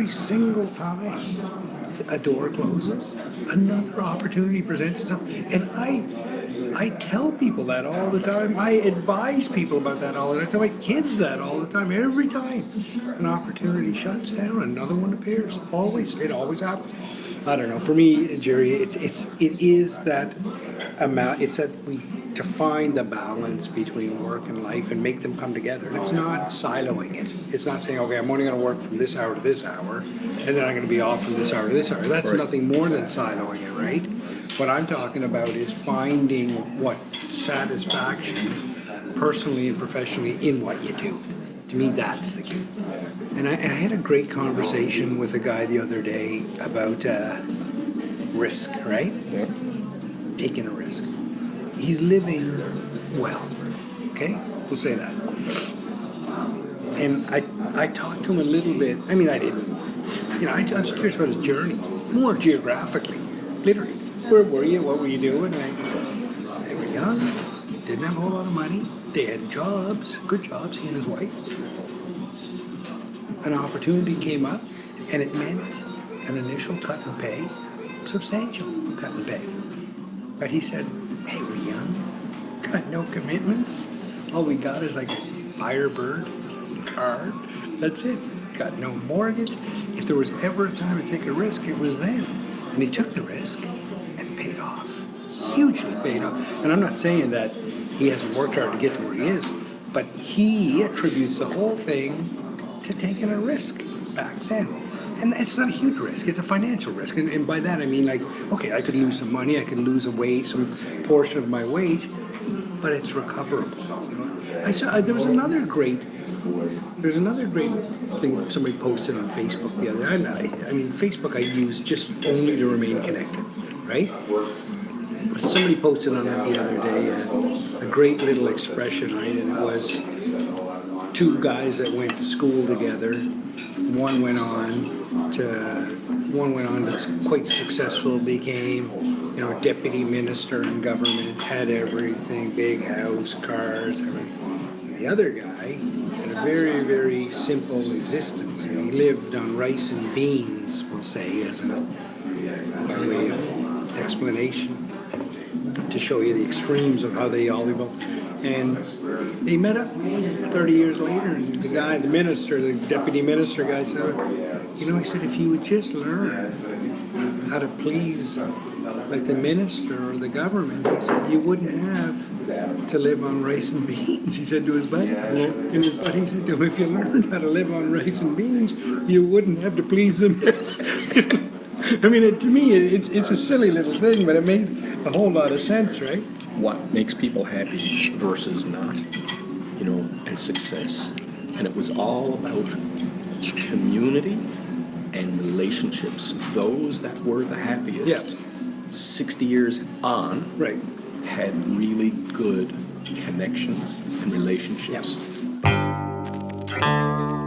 every single time a door closes, another opportunity presents itself. And I tell people that all the time. I advise people about that all the time. I tell my kids that all the time. Every time an opportunity shuts down, another one appears. Always, it always happens. I don't know. For me, Gerry, it is that amount. It's that we to find the balance between work and life and make them come together. And it's not siloing it. It's not saying, okay, I'm only going to work from this hour to this hour, and then I'm going to be off from this hour to this hour. That's Right. nothing more than siloing it, right? What I'm talking about is finding what satisfaction, personally and professionally, in what you do. To me, that's the key. And I had a great conversation with a guy the other day about risk, right? Yep. Taking a risk. He's living well, okay? We'll say that. And I talked to him a little bit. I mean, I didn't. You know, I was curious about his journey, more geographically, literally. Where were you? What were you doing? They were young, didn't have a whole lot of money. They had jobs, good jobs, he and his wife. An opportunity came up, and it meant an initial cut in pay, substantial cut in pay. But he said, hey, we're young, got no commitments. All we got is like a Firebird car. That's it. Got no mortgage. If there was ever a time to take a risk, it was then. And he took the risk and paid off. Hugely paid off. And I'm not saying that he hasn't worked hard to get to where he is, but he attributes the whole thing to taking a risk back then. And it's not a huge risk, it's a financial risk. And by that I mean, like, okay, I could lose some money, I could lose a wage, some portion of my wage, but it's recoverable. You know? I saw there's another great thing somebody posted on Facebook the other day. I mean, Facebook I use just only to remain connected, right? But somebody posted on it the other day a great little expression, right? And it was two guys that went to school together. One went on to quite successful, became, you know, deputy minister in government, had everything, big house, cars, everything. The other guy had a very, very simple existence. You know, he lived on rice and beans, we'll say, by way of explanation, to show you the extremes of how they all live. And they met up 30 years later, and the guy, the minister, the deputy minister guy said, you know, he said, if you would just learn how to please like the minister or the government, he said, you wouldn't have to live on rice and beans, he said to his buddy. And his buddy said to him, if you learned how to live on rice and beans, you wouldn't have to please the minister. I mean, to me, it's a silly little thing, but it made a whole lot of sense, right? What makes people happy versus not, you know, and success. And it was all about community and relationships. Those that were the happiest 60 years on Right. had really good connections and relationships. Yeah.